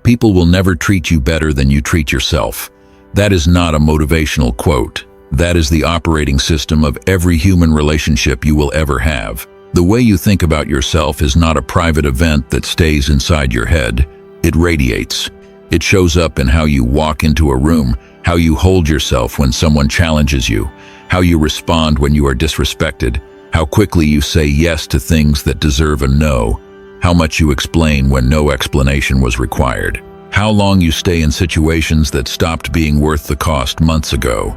People will never treat you better than you treat yourself. That is not a motivational quote. That is the operating system of every human relationship you will ever have. The way you think about yourself is not a private event that stays inside your head. It radiates. It shows up in how you walk into a room, how you hold yourself when someone challenges you, how you respond when you are disrespected, how quickly you say yes to things that deserve a no, how much you explain when no explanation was required, how long you stay in situations that stopped being worth the cost months ago.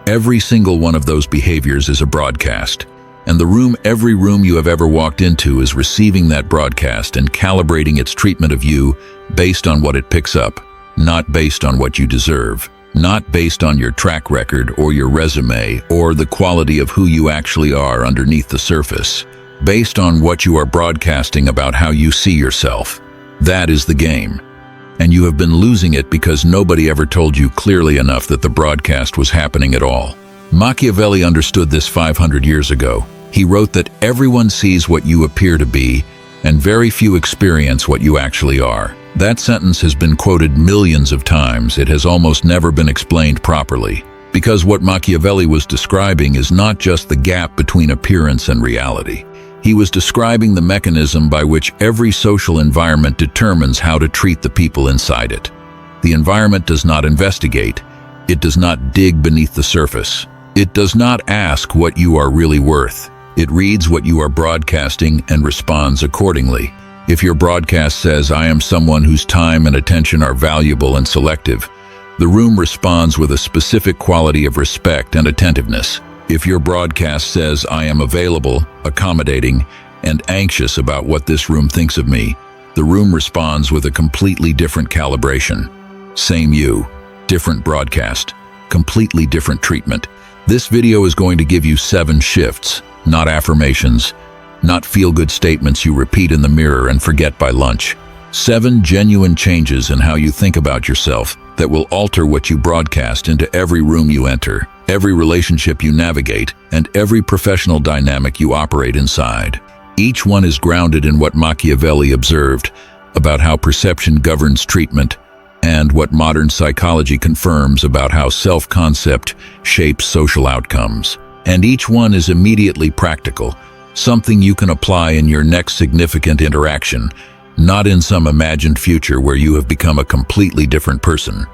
Every single one of those behaviors is a broadcast, and every room you have ever walked into is receiving that broadcast and calibrating its treatment of you based on what it picks up, not based on what you deserve, not based on your track record or your resume or the quality of who you actually are underneath the surface, based on what you are broadcasting about how you see yourself. That is the game. And you have been losing it because nobody ever told you clearly enough that the broadcast was happening at all. Machiavelli understood this 500 years ago. He wrote that everyone sees what you appear to be, and very few experience what you actually are. That sentence has been quoted millions of times. It has almost never been explained properly. Because what Machiavelli was describing is not just the gap between appearance and reality. He was describing the mechanism by which every social environment determines how to treat the people inside it. The environment does not investigate. It does not dig beneath the surface. It does not ask what you are really worth. It reads what you are broadcasting and responds accordingly. If your broadcast says, "I am someone whose time and attention are valuable and selective," the room responds with a specific quality of respect and attentiveness. If your broadcast says, "I am available, accommodating, and anxious about what this room thinks of me," the room responds with a completely different calibration. Same you, different broadcast, completely different treatment. This video is going to give you 7 shifts, not affirmations, not feel-good statements you repeat in the mirror and forget by lunch. 7 genuine changes in how you think about yourself that will alter what you broadcast into every room you enter, every relationship you navigate, and every professional dynamic you operate inside. Each one is grounded in what Machiavelli observed about how perception governs treatment and what modern psychology confirms about how self-concept shapes social outcomes. And each one is immediately practical, something you can apply in your next significant interaction, not in some imagined future where you have become a completely different person.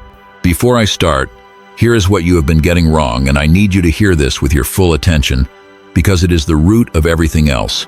Before I start, here is what you have been getting wrong, and I need you to hear this with your full attention, because it is the root of everything else.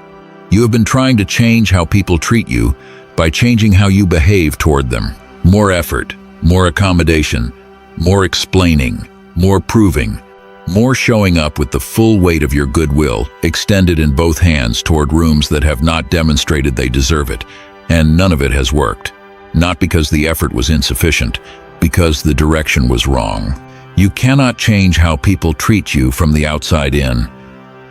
You have been trying to change how people treat you by changing how you behave toward them. More effort, more accommodation, more explaining, more proving, more showing up with the full weight of your goodwill extended in both hands toward rooms that have not demonstrated they deserve it, and none of it has worked. Not because the effort was insufficient, because the direction was wrong. You cannot change how people treat you from the outside in.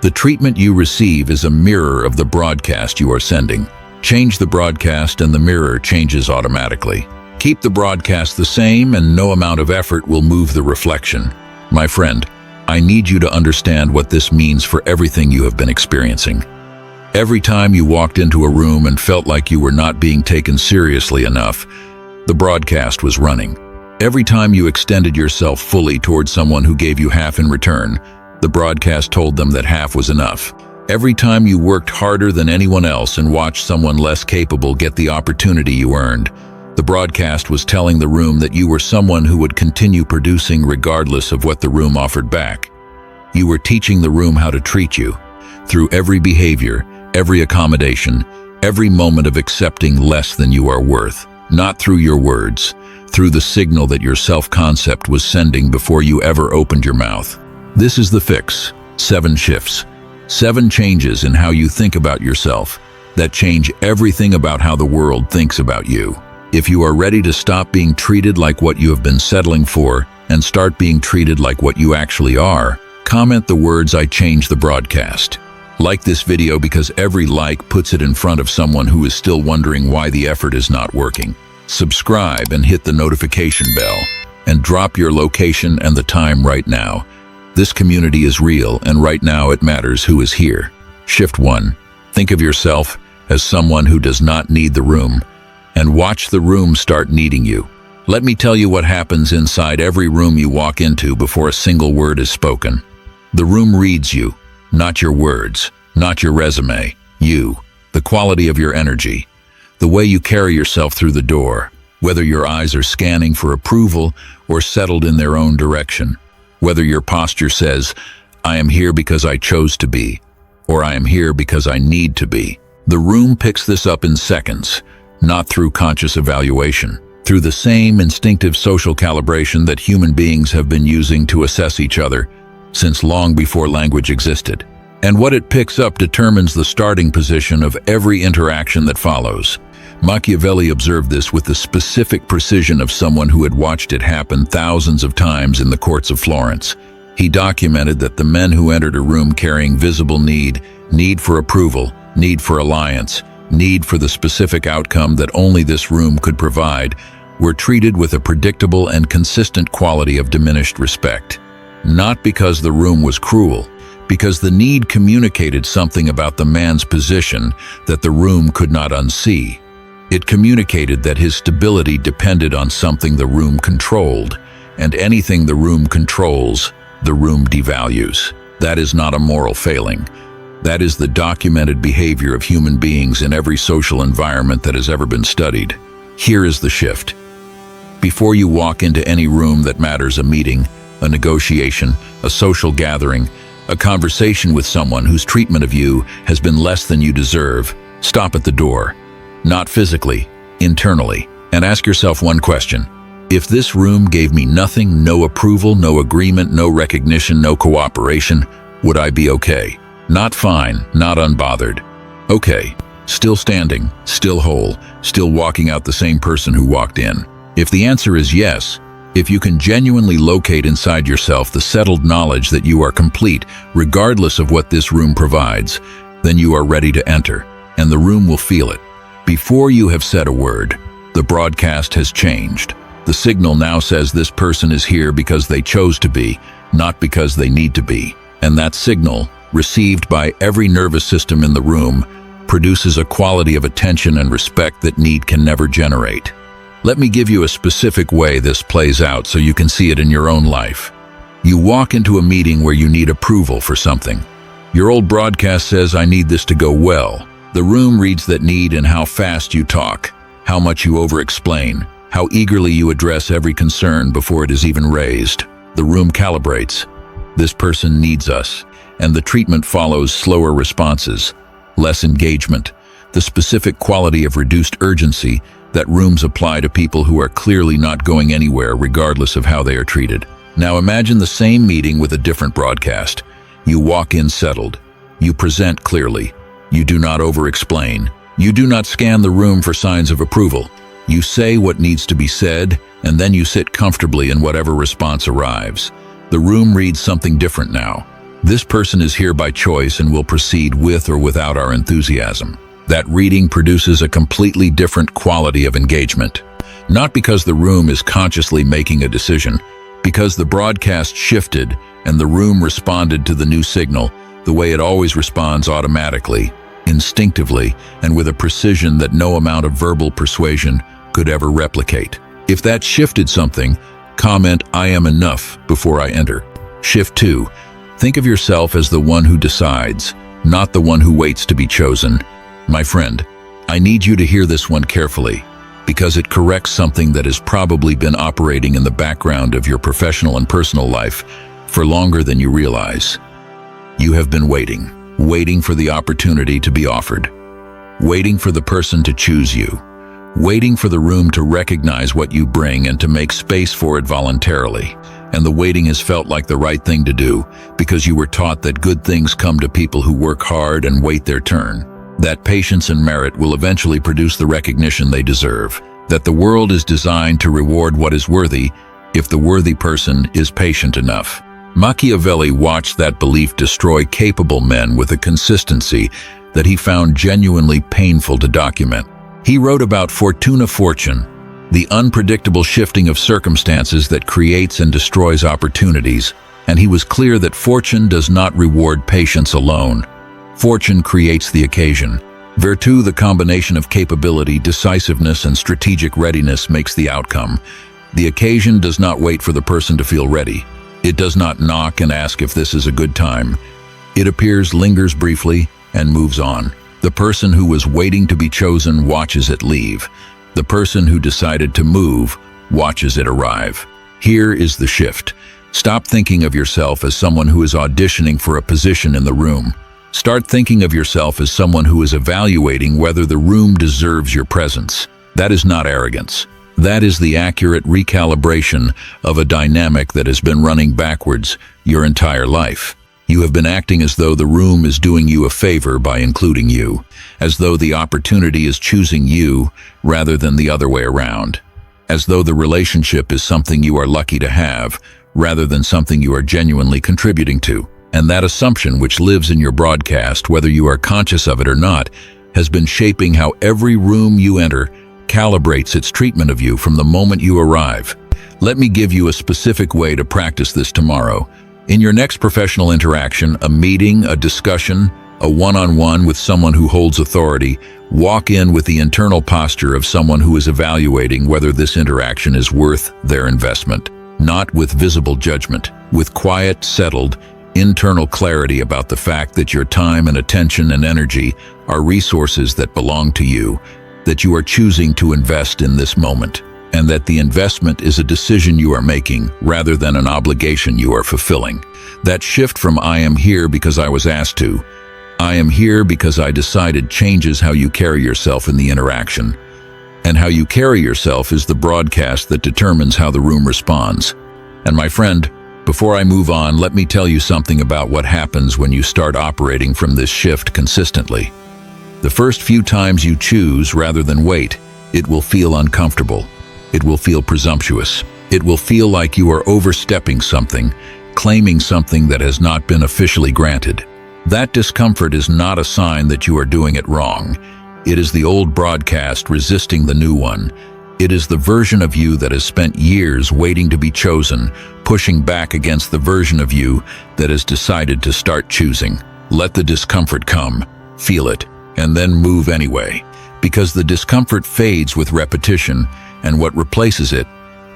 The treatment you receive is a mirror of the broadcast you are sending. Change the broadcast and the mirror changes automatically. Keep the broadcast the same and no amount of effort will move the reflection. My friend, I need you to understand what this means for everything you have been experiencing. Every time you walked into a room and felt like you were not being taken seriously enough, the broadcast was running. Every time you extended yourself fully towards someone who gave you half in return, the broadcast told them that half was enough. Every time you worked harder than anyone else and watched someone less capable get the opportunity you earned, the broadcast was telling the room that you were someone who would continue producing regardless of what the room offered back. You were teaching the room how to treat you. Through every behavior, every accommodation, every moment of accepting less than you are worth. Not through your words, through the signal that your self-concept was sending before you ever opened your mouth. This is the fix. 7 shifts. 7 changes in how you think about yourself that change everything about how the world thinks about you. If you are ready to stop being treated like what you have been settling for and start being treated like what you actually are, comment the words "I changed the broadcast." Like this video because every like puts it in front of someone who is still wondering why the effort is not working. Subscribe and hit the notification bell, and drop your location and the time right now. This community is real, and right now it matters who is here. Shift 1. Think of yourself as someone who does not need the room, and watch the room start needing you. Let me tell you what happens inside every room you walk into before a single word is spoken. The room reads you, not your words, not your resume, you, the quality of your energy, the way you carry yourself through the door, whether your eyes are scanning for approval or settled in their own direction, whether your posture says, "I am here because I chose to be," or "I am here because I need to be." The room picks this up in seconds, not through conscious evaluation, through the same instinctive social calibration that human beings have been using to assess each other since long before language existed. And what it picks up determines the starting position of every interaction that follows. Machiavelli observed this with the specific precision of someone who had watched it happen thousands of times in the courts of Florence. He documented that the men who entered a room carrying visible need for approval, need for alliance, need for the specific outcome that only this room could provide, were treated with a predictable and consistent quality of diminished respect. Not because the room was cruel, because the need communicated something about the man's position that the room could not unsee. It communicated that his stability depended on something the room controlled, and anything the room controls, the room devalues. That is not a moral failing. That is the documented behavior of human beings in every social environment that has ever been studied. Here is the shift. Before you walk into any room that matters, a meeting, a negotiation, a social gathering, a conversation with someone whose treatment of you has been less than you deserve, stop at the door. Not physically, internally, and ask yourself one question. If this room gave me nothing, no approval, no agreement, no recognition, no cooperation, would I be okay? Not fine, not unbothered. Okay, still standing, still whole, still walking out the same person who walked in. If the answer is yes, if you can genuinely locate inside yourself the settled knowledge that you are complete, regardless of what this room provides, then you are ready to enter, and the room will feel it. Before you have said a word, the broadcast has changed. The signal now says this person is here because they chose to be, not because they need to be. And that signal, received by every nervous system in the room, produces a quality of attention and respect that need can never generate. Let me give you a specific way this plays out so you can see it in your own life. You walk into a meeting where you need approval for something. Your old broadcast says, "I need this to go well." The room reads that need in how fast you talk, how much you over-explain, how eagerly you address every concern before it is even raised. The room calibrates. This person needs us, and the treatment follows slower responses, less engagement, the specific quality of reduced urgency that rooms apply to people who are clearly not going anywhere regardless of how they are treated. Now imagine the same meeting with a different broadcast. You walk in settled. You present clearly. You do not over-explain. You do not scan the room for signs of approval. You say what needs to be said, and then you sit comfortably in whatever response arrives. The room reads something different now. This person is here by choice and will proceed with or without our enthusiasm. That reading produces a completely different quality of engagement. Not because the room is consciously making a decision, because the broadcast shifted and the room responded to the new signal the way it always responds, automatically, instinctively, and with a precision that no amount of verbal persuasion could ever replicate. If that shifted something, comment, "I am enough," before I enter. Shift 2. Think of yourself as the one who decides, not the one who waits to be chosen. My friend, I need you to hear this one carefully, because it corrects something that has probably been operating in the background of your professional and personal life for longer than you realize. You have been waiting for the opportunity to be offered, waiting for the person to choose you, waiting for the room to recognize what you bring and to make space for it voluntarily. And the waiting has felt like the right thing to do because you were taught that good things come to people who work hard and wait their turn, that patience and merit will eventually produce the recognition they deserve, that the world is designed to reward what is worthy if the worthy person is patient enough. Machiavelli watched that belief destroy capable men with a consistency that he found genuinely painful to document. He wrote about fortune, the unpredictable shifting of circumstances that creates and destroys opportunities, and he was clear that fortune does not reward patience alone. Fortune creates the occasion. Virtue, the combination of capability, decisiveness, and strategic readiness, makes the outcome. The occasion does not wait for the person to feel ready. It does not knock and ask if this is a good time. It appears, lingers briefly, and moves on. The person who was waiting to be chosen watches it leave. The person who decided to move watches it arrive. Here is the shift. Stop thinking of yourself as someone who is auditioning for a position in the room. Start thinking of yourself as someone who is evaluating whether the room deserves your presence. That is not arrogance. That is the accurate recalibration of a dynamic that has been running backwards your entire life. You have been acting as though the room is doing you a favor by including you, as though the opportunity is choosing you rather than the other way around, as though the relationship is something you are lucky to have rather than something you are genuinely contributing to. And that assumption, which lives in your broadcast, whether you are conscious of it or not, has been shaping how every room you enter calibrates its treatment of you from the moment you arrive. Let me give you a specific way to practice this tomorrow. In your next professional interaction, a meeting, a discussion, a one-on-one with someone who holds authority, walk in with the internal posture of someone who is evaluating whether this interaction is worth their investment. Not with visible judgment, with quiet, settled, internal clarity about the fact that your time and attention and energy are resources that belong to you, that you are choosing to invest in this moment, and that the investment is a decision you are making rather than an obligation you are fulfilling. That shift from "I am here because I was asked to," "I am here because I decided," changes how you carry yourself in the interaction. And how you carry yourself is the broadcast that determines how the room responds. And my friend, before I move on, let me tell you something about what happens when you start operating from this shift consistently. The first few times you choose rather than wait, it will feel uncomfortable. It will feel presumptuous. It will feel like you are overstepping something, claiming something that has not been officially granted. That discomfort is not a sign that you are doing it wrong. It is the old broadcast resisting the new one. It is the version of you that has spent years waiting to be chosen, pushing back against the version of you that has decided to start choosing. Let the discomfort come, feel it, and then move anyway. Because the discomfort fades with repetition, and what replaces it,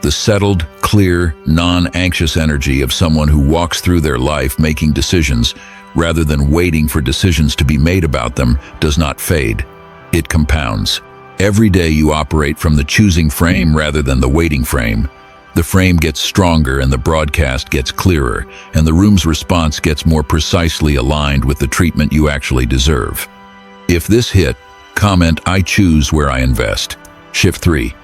the settled, clear, non-anxious energy of someone who walks through their life making decisions rather than waiting for decisions to be made about them, does not fade. It compounds. Every day you operate from the choosing frame rather than the waiting frame. The frame gets stronger and the broadcast gets clearer, and the room's response gets more precisely aligned with the treatment you actually deserve. If this hit, comment, "I choose where I invest." Shift 3.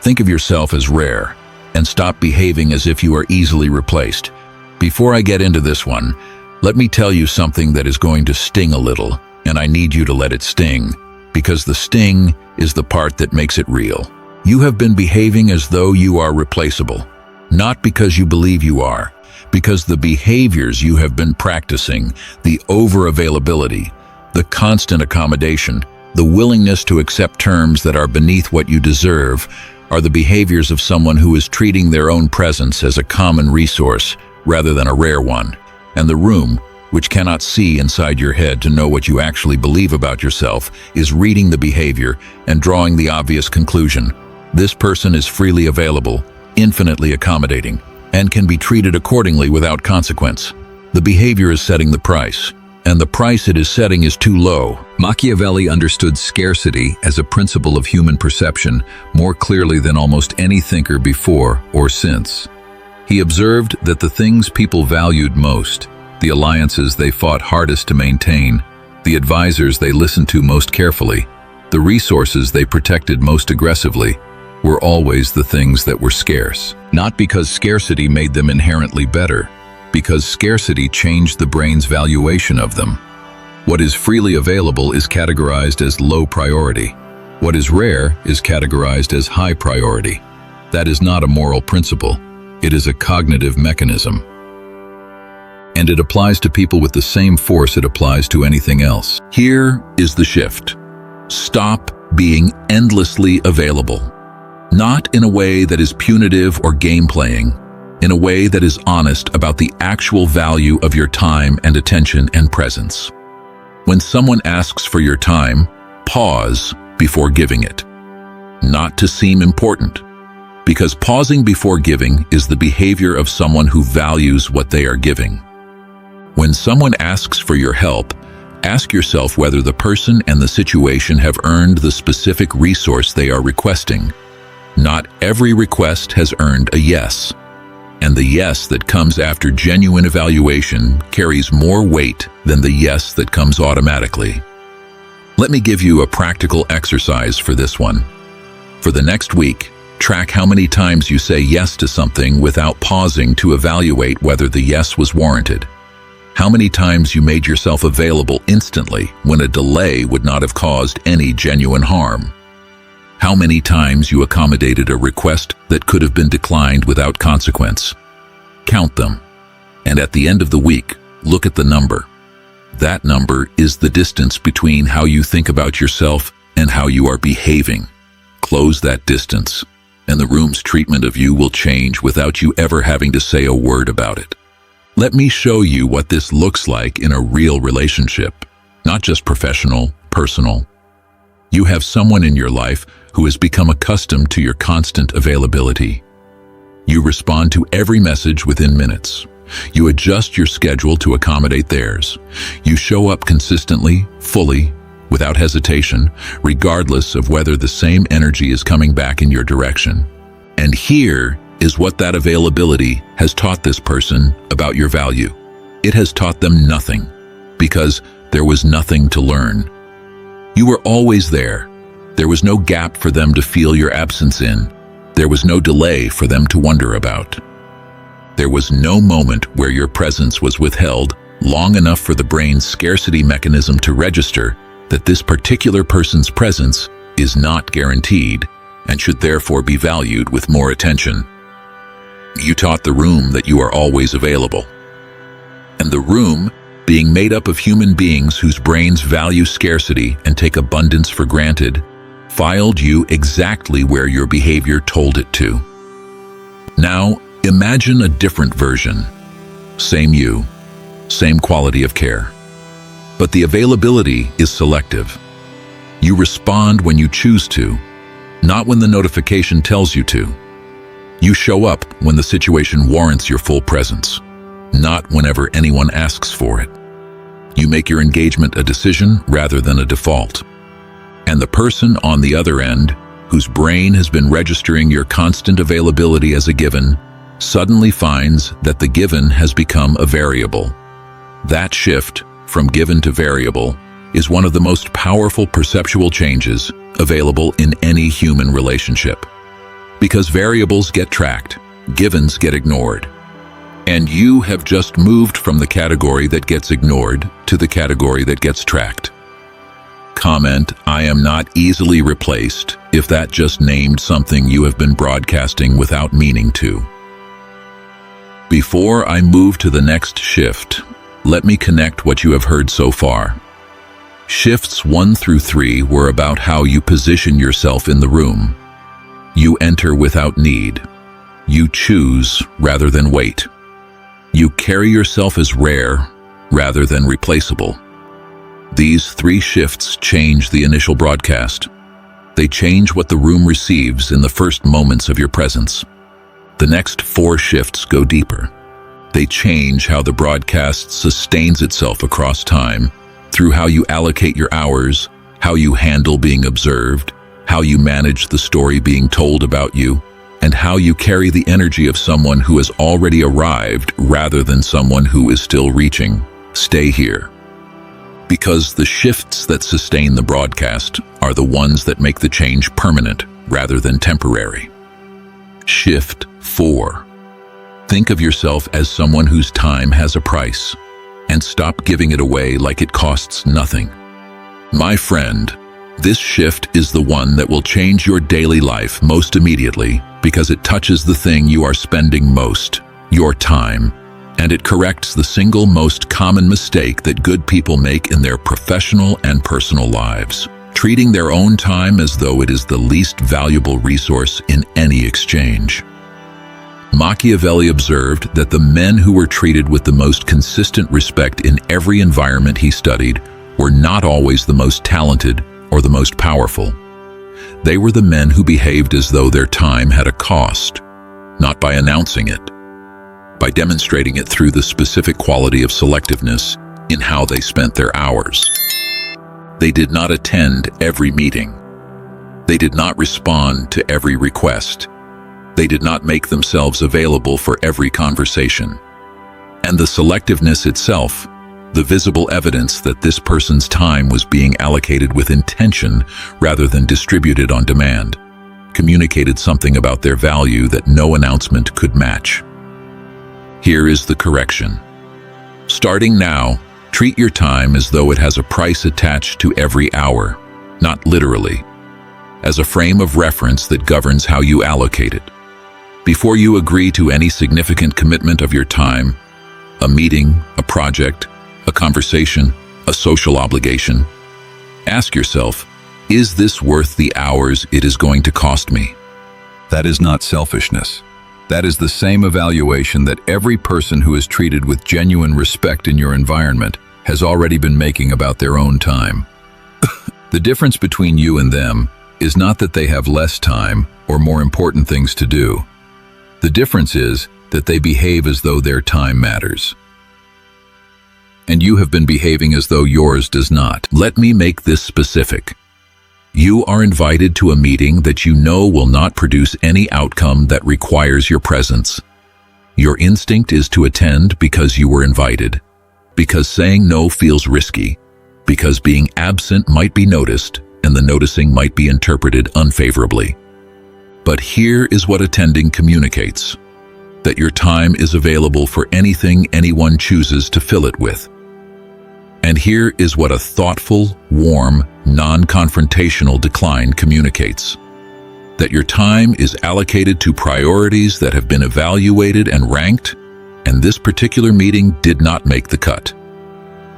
Think of yourself as rare, and stop behaving as if you are easily replaced. Before I get into this one, let me tell you something that is going to sting a little, and I need you to let it sting. Because the sting is the part that makes it real. You have been behaving as though you are replaceable. Not because you believe you are, because the behaviors you have been practicing, the over-availability, the constant accommodation, the willingness to accept terms that are beneath what you deserve, are the behaviors of someone who is treating their own presence as a common resource rather than a rare one. And the room, which cannot see inside your head to know what you actually believe about yourself, is reading the behavior and drawing the obvious conclusion. This person is freely available, infinitely accommodating, and can be treated accordingly without consequence. The behavior is setting the price, and the price it is setting is too low. Machiavelli understood scarcity as a principle of human perception more clearly than almost any thinker before or since. He observed that the things people valued most, the alliances they fought hardest to maintain, the advisors they listened to most carefully, the resources they protected most aggressively, were always the things that were scarce. Not because scarcity made them inherently better, because scarcity changed the brain's valuation of them. What is freely available is categorized as low priority. What is rare is categorized as high priority. That is not a moral principle. It is a cognitive mechanism. And it applies to people with the same force it applies to anything else. Here is the shift. Stop being endlessly available. Not in a way that is punitive or game-playing, in a way that is honest about the actual value of your time and attention and presence. When someone asks for your time, pause before giving it. Not to seem important, because pausing before giving is the behavior of someone who values what they are giving. When someone asks for your help, ask yourself whether the person and the situation have earned the specific resource they are requesting. Not every request has earned a yes, and the yes that comes after genuine evaluation carries more weight than the yes that comes automatically. Let me give you a practical exercise for this one. For the next week, track how many times you say yes to something without pausing to evaluate whether the yes was warranted. How many times you made yourself available instantly when a delay would not have caused any genuine harm. How many times you accommodated a request that could have been declined without consequence. Count them. And at the end of the week, look at the number. That number is the distance between how you think about yourself and how you are behaving. Close that distance, and the room's treatment of you will change without you ever having to say a word about it. Let me show you what this looks like in a real relationship, not just professional, personal. You have someone in your life who has become accustomed to your constant availability. You respond to every message within minutes. You adjust your schedule to accommodate theirs. You show up consistently, fully, without hesitation, regardless of whether the same energy is coming back in your direction. And here is what that availability has taught this person about your value. It has taught them nothing, because there was nothing to learn. You were always there. There was no gap for them to feel your absence in. There was no delay for them to wonder about. There was no moment where your presence was withheld long enough for the brain's scarcity mechanism to register that this particular person's presence is not guaranteed and should therefore be valued with more attention. You taught the room that you are always available. And the room, being made up of human beings whose brains value scarcity and take abundance for granted, filed you exactly where your behavior told it to. Now, imagine a different version. Same you, same quality of care. But the availability is selective. You respond when you choose to, not when the notification tells you to. You show up when the situation warrants your full presence, not whenever anyone asks for it. You make your engagement a decision rather than a default. And the person on the other end, whose brain has been registering your constant availability as a given, suddenly finds that the given has become a variable. That shift from given to variable is one of the most powerful perceptual changes available in any human relationship. Because variables get tracked, givens get ignored. And you have just moved from the category that gets ignored to the category that gets tracked. Comment, "I am not easily replaced," if that just named something you have been broadcasting without meaning to. Before I move to the next shift, let me connect what you have heard so far. Shifts 1 through 3 were about how you position yourself in the room. You enter without need. You choose rather than wait. You carry yourself as rare rather than replaceable. These 3 shifts change the initial broadcast. They change what the room receives in the first moments of your presence. The next 4 shifts go deeper. They change how the broadcast sustains itself across time, through how you allocate your hours, how you handle being observed, how you manage the story being told about you, and how you carry the energy of someone who has already arrived rather than someone who is still reaching. Stay here. Because the shifts that sustain the broadcast are the ones that make the change permanent rather than temporary. Shift 4. Think of yourself as someone whose time has a price, and stop giving it away like it costs nothing. My friend, this shift is the one that will change your daily life most immediately because it touches the thing you are spending most, your time, and it corrects the single most common mistake that good people make in their professional and personal lives, treating their own time as though it is the least valuable resource in any exchange. Machiavelli observed that the men who were treated with the most consistent respect in every environment he studied were not always the most talented or the most powerful. They were the men who behaved as though their time had a cost, not by announcing it, by demonstrating it through the specific quality of selectiveness in how they spent their hours. They did not attend every meeting. They did not respond to every request. They did not make themselves available for every conversation. And the selectiveness itself, the visible evidence that this person's time was being allocated with intention rather than distributed on demand, communicated something about their value that no announcement could match. Here is the correction. Starting now, treat your time as though it has a price attached to every hour, not literally, as a frame of reference that governs how you allocate it. Before you agree to any significant commitment of your time, a meeting, a project, a conversation, a social obligation, ask yourself, is this worth the hours it is going to cost me? That is not selfishness. That is the same evaluation that every person who is treated with genuine respect in your environment has already been making about their own time. The difference between you and them is not that they have less time or more important things to do. The difference is that they behave as though their time matters. And you have been behaving as though yours does not. Let me make this specific. You are invited to a meeting that you know will not produce any outcome that requires your presence. Your instinct is to attend because you were invited, because saying no feels risky, because being absent might be noticed and the noticing might be interpreted unfavorably. But here is what attending communicates: that your time is available for anything anyone chooses to fill it with. And here is what a thoughtful, warm, non-confrontational decline communicates: that your time is allocated to priorities that have been evaluated and ranked, and this particular meeting did not make the cut.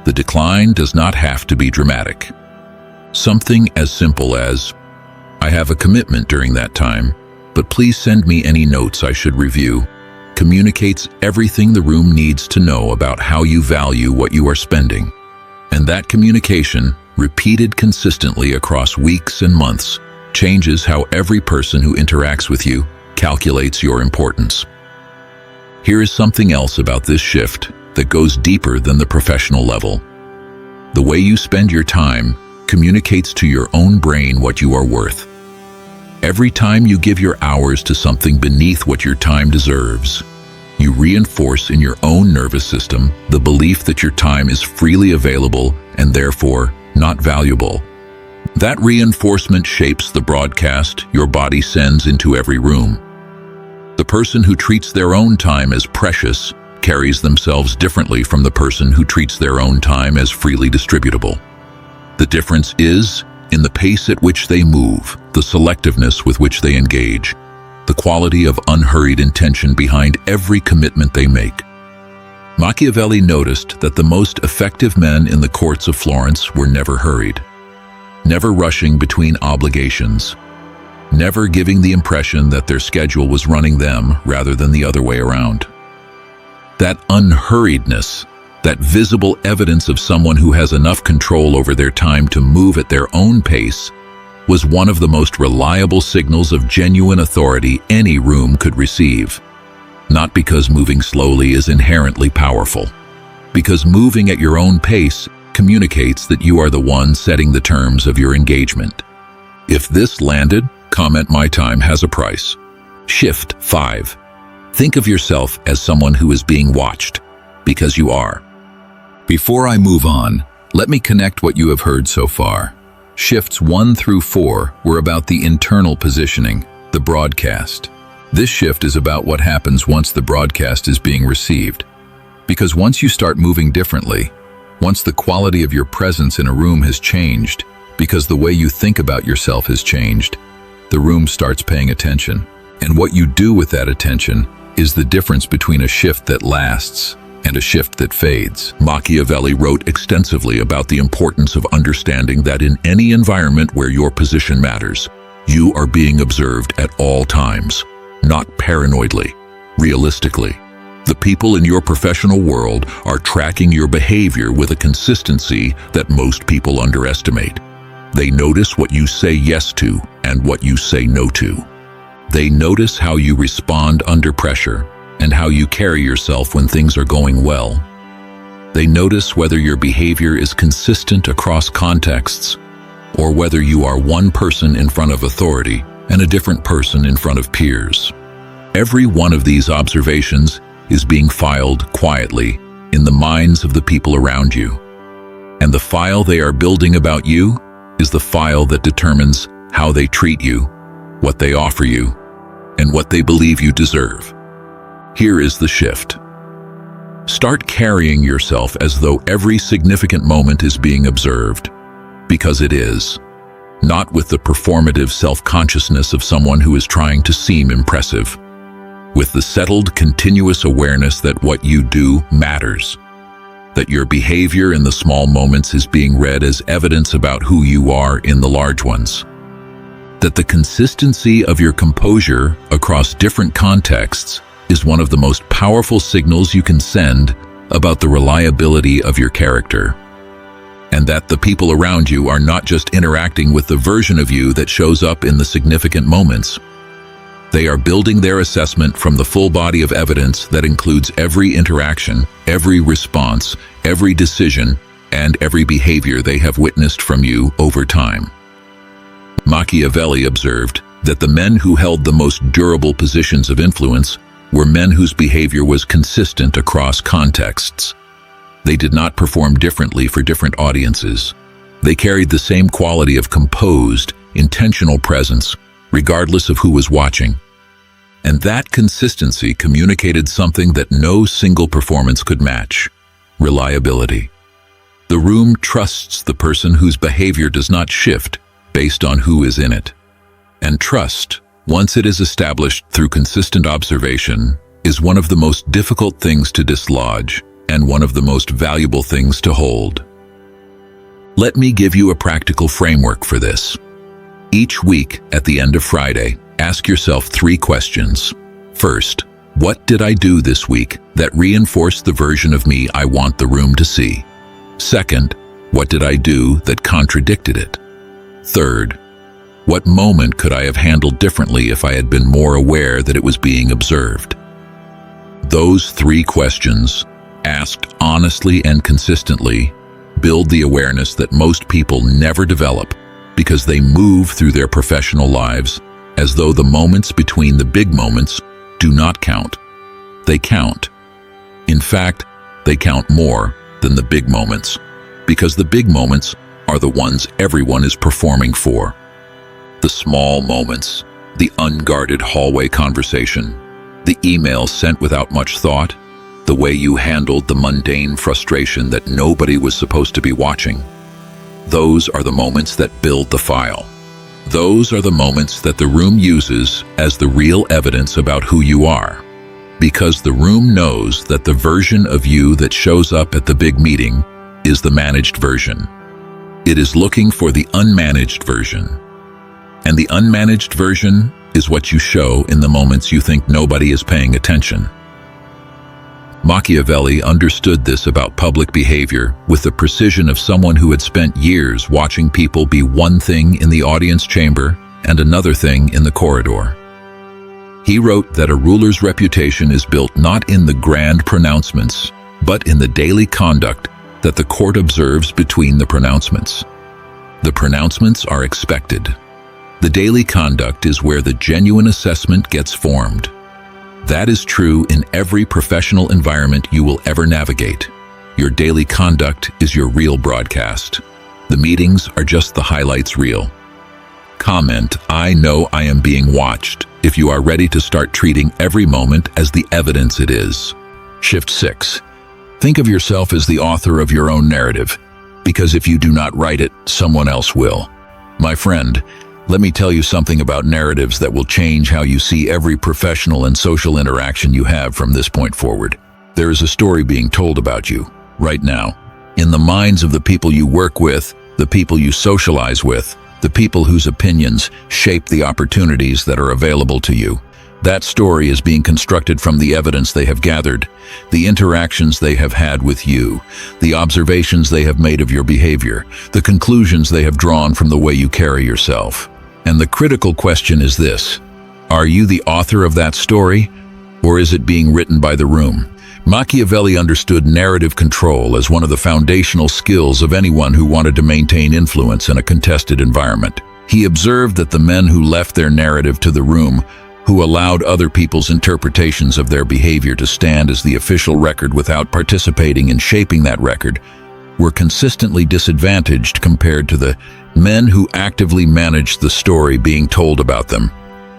The decline does not have to be dramatic. Something as simple as, I have a commitment during that time, but please send me any notes I should review, communicates everything the room needs to know about how you value what you are spending. And that communication, repeated consistently across weeks and months, changes how every person who interacts with you calculates your importance. Here is something else about this shift that goes deeper than the professional level. The way you spend your time communicates to your own brain what you are worth. Every time you give your hours to something beneath what your time deserves, you reinforce in your own nervous system the belief that your time is freely available and therefore not valuable. That reinforcement shapes the broadcast your body sends into every room. The person who treats their own time as precious carries themselves differently from the person who treats their own time as freely distributable. The difference is in the pace at which they move, the selectiveness with which they engage, the quality of unhurried intention behind every commitment they make. Machiavelli noticed that the most effective men in the courts of Florence were never hurried, never rushing between obligations, never giving the impression that their schedule was running them rather than the other way around. That unhurriedness, that visible evidence of someone who has enough control over their time to move at their own pace, was one of the most reliable signals of genuine authority any room could receive. Not because moving slowly is inherently powerful, because moving at your own pace communicates that you are the one setting the terms of your engagement. If this landed, comment my time has a price. Shift 5. Think of yourself as someone who is being watched, because you are. Before I move on, let me connect what you have heard so far. Shifts 1 through 4 were about the internal positioning, the broadcast. This shift is about what happens once the broadcast is being received. Because once you start moving differently, once the quality of your presence in a room has changed, because the way you think about yourself has changed, the room starts paying attention. And what you do with that attention is the difference between a shift that lasts and a shift that fades. Machiavelli wrote extensively about the importance of understanding that in any environment where your position matters, you are being observed at all times, not paranoidly, realistically. The people in your professional world are tracking your behavior with a consistency that most people underestimate. They notice what you say yes to and what you say no to. They notice how you respond under pressure and how you carry yourself when things are going well. They notice whether your behavior is consistent across contexts or whether you are one person in front of authority and a different person in front of peers. Every one of these observations is being filed quietly in the minds of the people around you. And the file they are building about you is the file that determines how they treat you, what they offer you, and what they believe you deserve. Here is the shift. Start carrying yourself as though every significant moment is being observed, because it is, not with the performative self-consciousness of someone who is trying to seem impressive, with the settled, continuous awareness that what you do matters, that your behavior in the small moments is being read as evidence about who you are in the large ones, that the consistency of your composure across different contexts is one of the most powerful signals you can send about the reliability of your character, and that the people around you are not just interacting with the version of you that shows up in the significant moments. They are building their assessment from the full body of evidence that includes every interaction, every response, every decision, and every behavior they have witnessed from you over time. Machiavelli observed that the men who held the most durable positions of influence were men whose behavior was consistent across contexts. They did not perform differently for different audiences. They carried the same quality of composed, intentional presence, regardless of who was watching. And that consistency communicated something that no single performance could match: reliability. The room trusts the person whose behavior does not shift based on who is in it. And trust, once it is established through consistent observation, is one of the most difficult things to dislodge and one of the most valuable things to hold. Let me give you a practical framework for this. Each week, at the end of Friday, ask yourself 3 questions. First, what did I do this week that reinforced the version of me I want the room to see? Second, what did I do that contradicted it? Third, what moment could I have handled differently if I had been more aware that it was being observed? Those 3 questions, asked honestly and consistently, build the awareness that most people never develop because they move through their professional lives as though the moments between the big moments do not count. They count. In fact, they count more than the big moments, because the big moments are the ones everyone is performing for. The small moments, the unguarded hallway conversation, the email sent without much thought, the way you handled the mundane frustration that nobody was supposed to be watching. Those are the moments that build the file. Those are the moments that the room uses as the real evidence about who you are. Because the room knows that the version of you that shows up at the big meeting is the managed version. It is looking for the unmanaged version. And the unmanaged version is what you show in the moments you think nobody is paying attention. Machiavelli understood this about public behavior with the precision of someone who had spent years watching people be one thing in the audience chamber and another thing in the corridor. He wrote that a ruler's reputation is built not in the grand pronouncements, but in the daily conduct that the court observes between the pronouncements. The pronouncements are expected. The daily conduct is where the genuine assessment gets formed. That is true in every professional environment you will ever navigate. Your daily conduct is your real broadcast. The meetings are just the highlights reel. Comment, "I know I am being watched," if you are ready to start treating every moment as the evidence it is. Shift 6. Think of yourself as the author of your own narrative, because if you do not write it, someone else will. My friend, let me tell you something about narratives that will change how you see every professional and social interaction you have from this point forward. There is a story being told about you, right now, in the minds of the people you work with, the people you socialize with, the people whose opinions shape the opportunities that are available to you. That story is being constructed from the evidence they have gathered, the interactions they have had with you, the observations they have made of your behavior, the conclusions they have drawn from the way you carry yourself. And the critical question is this: are you the author of that story, or is it being written by the room? Machiavelli understood narrative control as one of the foundational skills of anyone who wanted to maintain influence in a contested environment. He observed that the men who left their narrative to the room, who allowed other people's interpretations of their behavior to stand as the official record without participating in shaping that record, were consistently disadvantaged compared to the men who actively managed the story being told about them,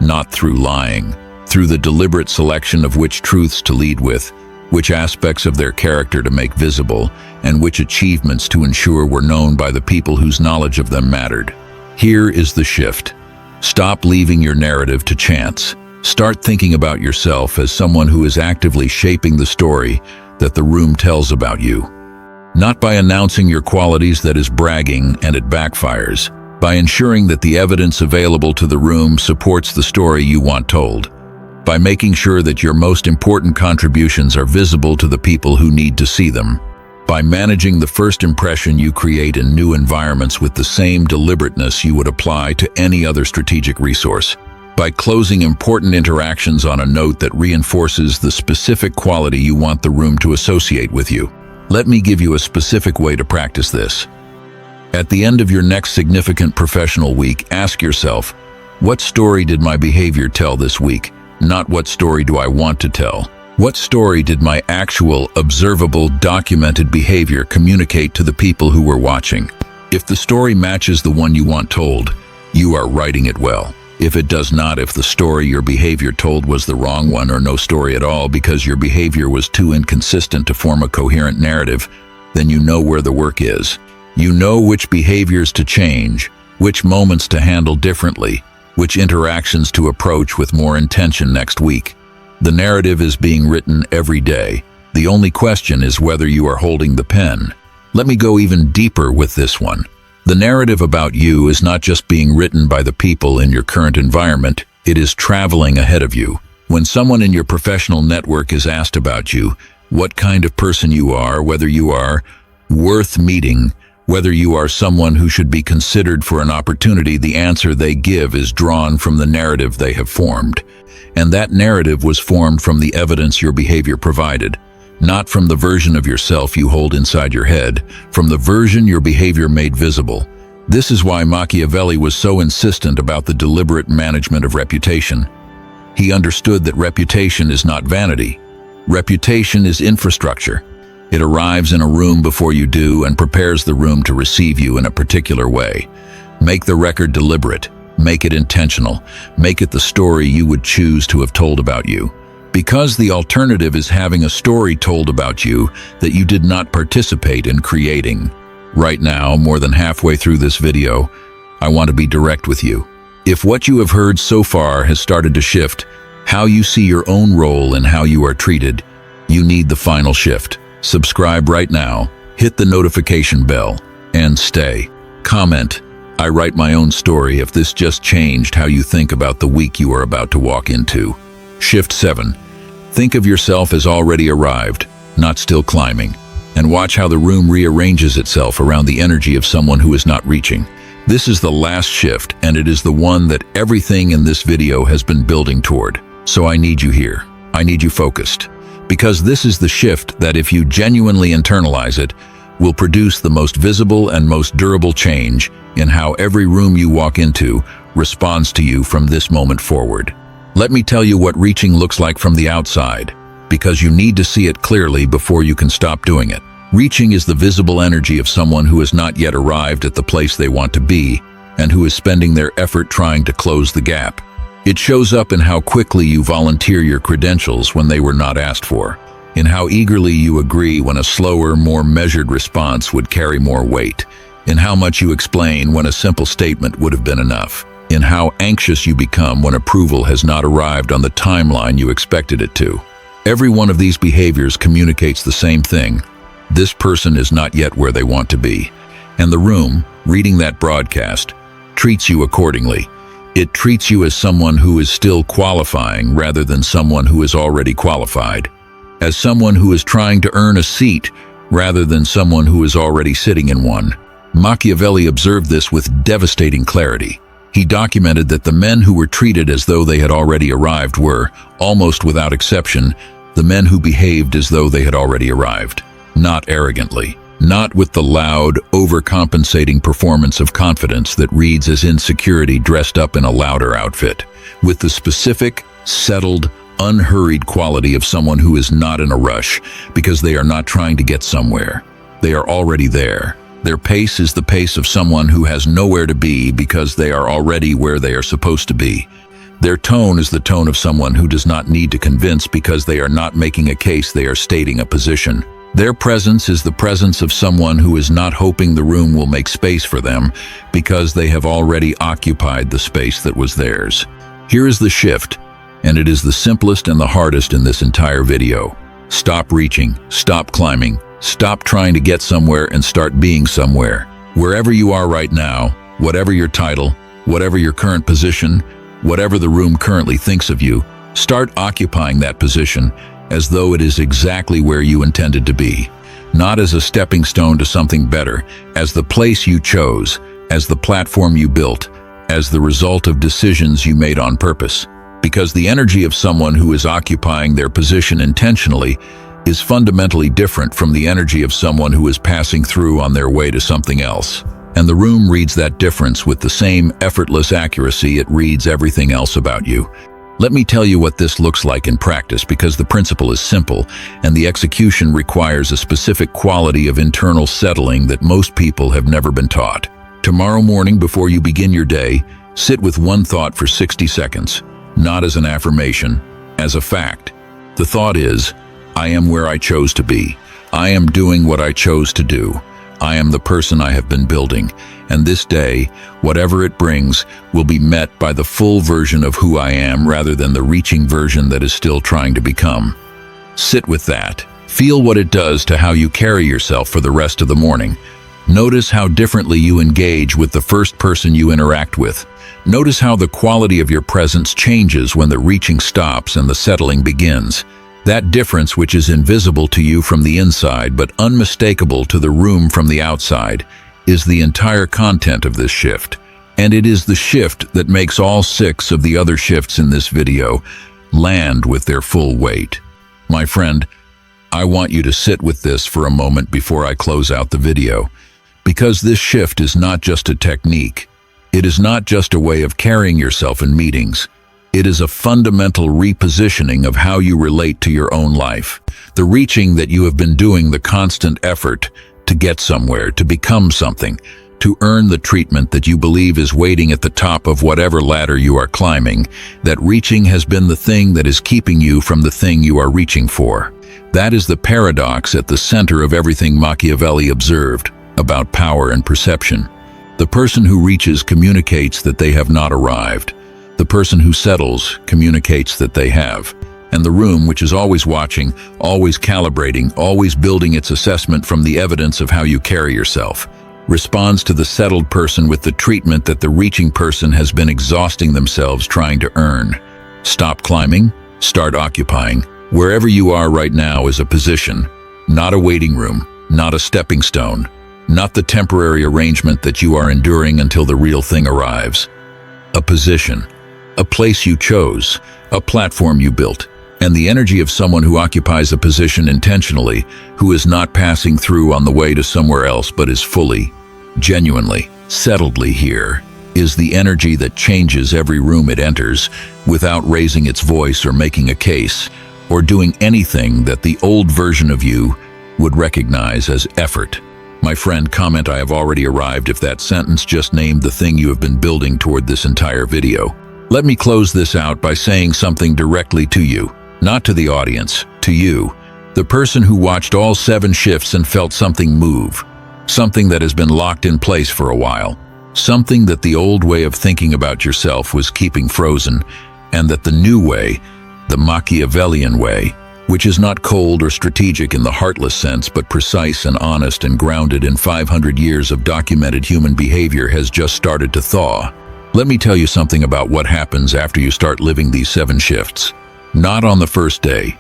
not through lying, through the deliberate selection of which truths to lead with, which aspects of their character to make visible, and which achievements to ensure were known by the people whose knowledge of them mattered. Here is the shift. Stop leaving your narrative to chance. Start thinking about yourself as someone who is actively shaping the story that the room tells about you. Not by announcing your qualities that is bragging and it backfires, by ensuring that the evidence available to the room supports the story you want told, by making sure that your most important contributions are visible to the people who need to see them, by managing the first impression you create in new environments with the same deliberateness you would apply to any other strategic resource, by closing important interactions on a note that reinforces the specific quality you want the room to associate with you. Let me give you a specific way to practice this. At the end of your next significant professional week, ask yourself, what story did my behavior tell this week? Not what story do I want to tell. What story did my actual, observable, documented behavior communicate to the people who were watching? If the story matches the one you want told, you are writing it well. If it does not, if the story your behavior told was the wrong one or no story at all because your behavior was too inconsistent to form a coherent narrative, then you know where the work is. You know which behaviors to change, which moments to handle differently, which interactions to approach with more intention next week. The narrative is being written every day. The only question is whether you are holding the pen. Let me go even deeper with this one. The narrative about you is not just being written by the people in your current environment, it is traveling ahead of you. When someone in your professional network is asked about you, what kind of person you are, whether you are worth meeting, whether you are someone who should be considered for an opportunity, the answer they give is drawn from the narrative they have formed. And that narrative was formed from the evidence your behavior provided, not from the version of yourself you hold inside your head, from the version your behavior made visible. This is why Machiavelli was so insistent about the deliberate management of reputation. He understood that reputation is not vanity. Reputation is infrastructure. It arrives in a room before you do and prepares the room to receive you in a particular way. Make the record deliberate. Make it intentional. Make it the story you would choose to have told about you. Because the alternative is having a story told about you that you did not participate in creating. Right now, more than halfway through this video, I want to be direct with you. If what you have heard so far has started to shift how you see your own role and how you are treated, you need the final shift. Subscribe right now, hit the notification bell, and stay. Comment, I write my own story if this just changed how you think about the week you are about to walk into. Shift 7. Think of yourself as already arrived, not still climbing, and watch how the room rearranges itself around the energy of someone who is not reaching. This is the last shift, and it is the one that everything in this video has been building toward. So I need you here. I need you focused. Because this is the shift that, if you genuinely internalize it, will produce the most visible and most durable change in how every room you walk into responds to you from this moment forward. Let me tell you what reaching looks like from the outside, because you need to see it clearly before you can stop doing it. Reaching is the visible energy of someone who has not yet arrived at the place they want to be and who is spending their effort trying to close the gap. It shows up in how quickly you volunteer your credentials when they were not asked for, in how eagerly you agree when a slower, more measured response would carry more weight, in how much you explain when a simple statement would have been enough, in how anxious you become when approval has not arrived on the timeline you expected it to. Every one of these behaviors communicates the same thing. This person is not yet where they want to be. And the room, reading that broadcast, treats you accordingly. It treats you as someone who is still qualifying rather than someone who is already qualified, as someone who is trying to earn a seat rather than someone who is already sitting in one. Machiavelli observed this with devastating clarity. He documented that the men who were treated as though they had already arrived were, almost without exception, the men who behaved as though they had already arrived. Not arrogantly, not with the loud, overcompensating performance of confidence that reads as insecurity dressed up in a louder outfit, with the specific, settled, unhurried quality of someone who is not in a rush because they are not trying to get somewhere. They are already there. Their pace is the pace of someone who has nowhere to be because they are already where they are supposed to be. Their tone is the tone of someone who does not need to convince because they are not making a case, they are stating a position. Their presence is the presence of someone who is not hoping the room will make space for them because they have already occupied the space that was theirs. Here is the shift, and it is the simplest and the hardest in this entire video. Stop reaching, stop climbing, stop trying to get somewhere and start being somewhere. Wherever you are right now, whatever your title, whatever your current position, whatever the room currently thinks of you, start occupying that position as though it is exactly where you intended to be. Not as a stepping stone to something better, as the place you chose, as the platform you built, as the result of decisions you made on purpose. Because the energy of someone who is occupying their position intentionally is fundamentally different from the energy of someone who is passing through on their way to something else. And the room reads that difference with the same effortless accuracy it reads everything else about you. Let me tell you what this looks like in practice, because the principle is simple and the execution requires a specific quality of internal settling that most people have never been taught. Tomorrow morning, before you begin your day, sit with one thought for 60 seconds, not as an affirmation, as a fact. The thought is, I am where I chose to be. I am doing what I chose to do. I am the person I have been building, and this day, whatever it brings, will be met by the full version of who I am rather than the reaching version that is still trying to become. Sit with that. Feel what it does to how you carry yourself for the rest of the morning. Notice how differently you engage with the first person you interact with. Notice how the quality of your presence changes when the reaching stops and the settling begins. That difference, which is invisible to you from the inside but unmistakable to the room from the outside, is the entire content of this shift. And it is the shift that makes all 6 of the other shifts in this video land with their full weight. My friend, I want you to sit with this for a moment before I close out the video, because this shift is not just a technique. It is not just a way of carrying yourself in meetings. It is a fundamental repositioning of how you relate to your own life. The reaching that you have been doing, the constant effort to get somewhere, to become something, to earn the treatment that you believe is waiting at the top of whatever ladder you are climbing, that reaching has been the thing that is keeping you from the thing you are reaching for. That is the paradox at the center of everything Machiavelli observed about power and perception. The person who reaches communicates that they have not arrived. The person who settles communicates that they have. And the room, which is always watching, always calibrating, always building its assessment from the evidence of how you carry yourself, responds to the settled person with the treatment that the reaching person has been exhausting themselves trying to earn. Stop climbing, start occupying. Wherever you are right now is a position, not a waiting room, not a stepping stone, not the temporary arrangement that you are enduring until the real thing arrives. A position. A place you chose, a platform you built, and the energy of someone who occupies a position intentionally, who is not passing through on the way to somewhere else but is fully, genuinely, settledly here, is the energy that changes every room it enters without raising its voice or making a case, or doing anything that the old version of you would recognize as effort. My friend, comment I have already arrived if that sentence just named the thing you have been building toward this entire video. Let me close this out by saying something directly to you, not to the audience, to you, the person who watched all 7 shifts and felt something move, something that has been locked in place for a while, something that the old way of thinking about yourself was keeping frozen, and that the new way, the Machiavellian way, which is not cold or strategic in the heartless sense, but precise and honest and grounded in 500 years of documented human behavior, has just started to thaw. Let me tell you something about what happens after you start living these 7 shifts. Not on the first day,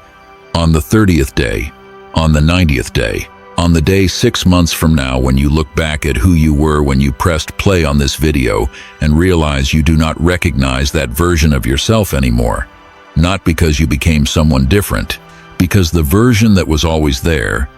on the 30th day, on the 90th day, on the day 6 months from now when you look back at who you were when you pressed play on this video and realize you do not recognize that version of yourself anymore. Not because you became someone different, because the version that was always there,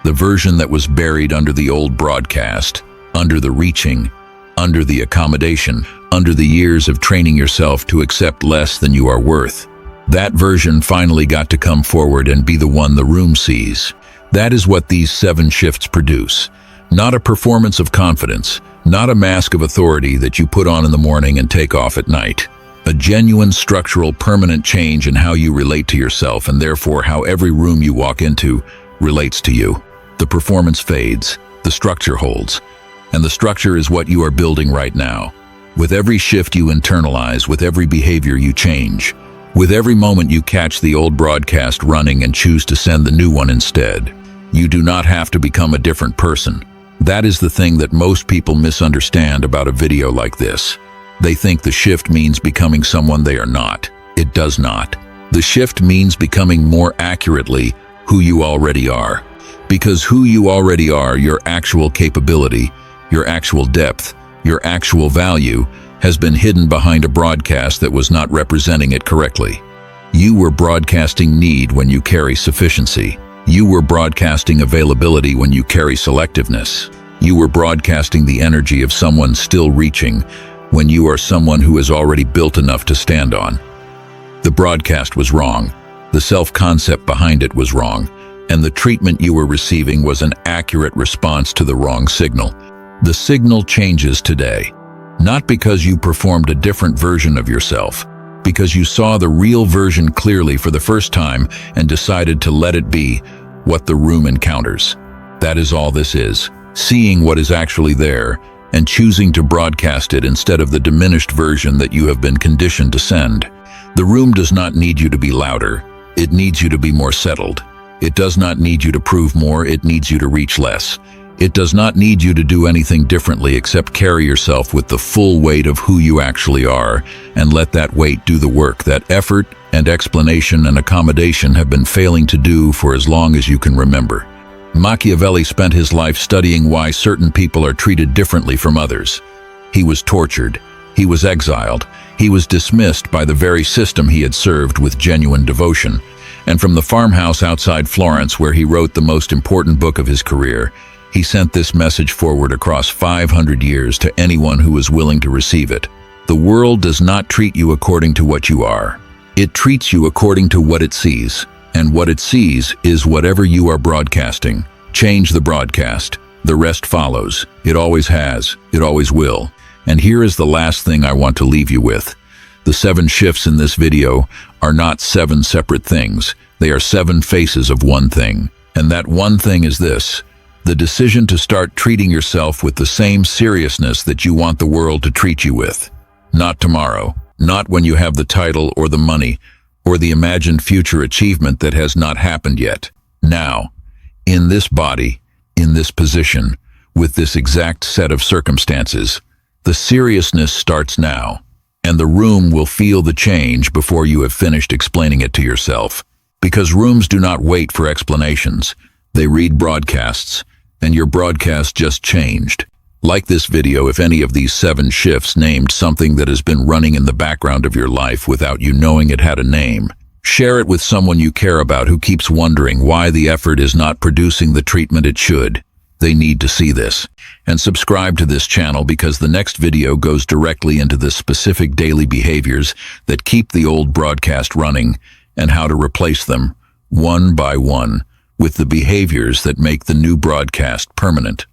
the version that was buried under the old broadcast, under the reaching, under the accommodation, under the years of training yourself to accept less than you are worth. That version finally got to come forward and be the one the room sees. That is what these 7 shifts produce. Not a performance of confidence, not a mask of authority that you put on in the morning and take off at night. A genuine, structural, permanent change in how you relate to yourself and therefore how every room you walk into relates to you. The performance fades, the structure holds. And the structure is what you are building right now. With every shift you internalize, with every behavior you change, with every moment you catch the old broadcast running and choose to send the new one instead. You do not have to become a different person. That is the thing that most people misunderstand about a video like this. They think the shift means becoming someone they are not. It does not. The shift means becoming more accurately who you already are. Because who you already are, your actual capability, your actual depth, your actual value, has been hidden behind a broadcast that was not representing it correctly. You were broadcasting need when you carry sufficiency. You were broadcasting availability when you carry selectiveness. You were broadcasting the energy of someone still reaching when you are someone who is already built enough to stand on. The broadcast was wrong. The self-concept behind it was wrong. And the treatment you were receiving was an accurate response to the wrong signal. The signal changes today. Not because you performed a different version of yourself, because you saw the real version clearly for the first time and decided to let it be what the room encounters. That is all this is, seeing what is actually there and choosing to broadcast it instead of the diminished version that you have been conditioned to send. The room does not need you to be louder. It needs you to be more settled. It does not need you to prove more. It needs you to reach less. It does not need you to do anything differently except carry yourself with the full weight of who you actually are and let that weight do the work that effort and explanation and accommodation have been failing to do for as long as you can remember. Machiavelli spent his life studying why certain people are treated differently from others. He was tortured. He was exiled. He was dismissed by the very system he had served with genuine devotion. And from the farmhouse outside Florence, where he wrote the most important book of his career, he sent this message forward across 500 years to anyone who was willing to receive it. The world does not treat you according to what you are. It treats you according to what it sees. And what it sees is whatever you are broadcasting. Change the broadcast. The rest follows. It always has. It always will. And here is the last thing I want to leave you with. The 7 shifts in this video are not 7 separate things. They are 7 faces of one thing. And that one thing is this: the decision to start treating yourself with the same seriousness that you want the world to treat you with. Not tomorrow, not when you have the title or the money or the imagined future achievement that has not happened yet. Now, in this body, in this position, with this exact set of circumstances, the seriousness starts now, and the room will feel the change before you have finished explaining it to yourself. Because rooms do not wait for explanations. They read broadcasts. And your broadcast just changed. Like this video if any of these 7 shifts named something that has been running in the background of your life without you knowing it had a name. Share it with someone you care about who keeps wondering why the effort is not producing the treatment it should. They need to see this. And subscribe to this channel because the next video goes directly into the specific daily behaviors that keep the old broadcast running and how to replace them, one by one, with the behaviors that make the new broadcast permanent.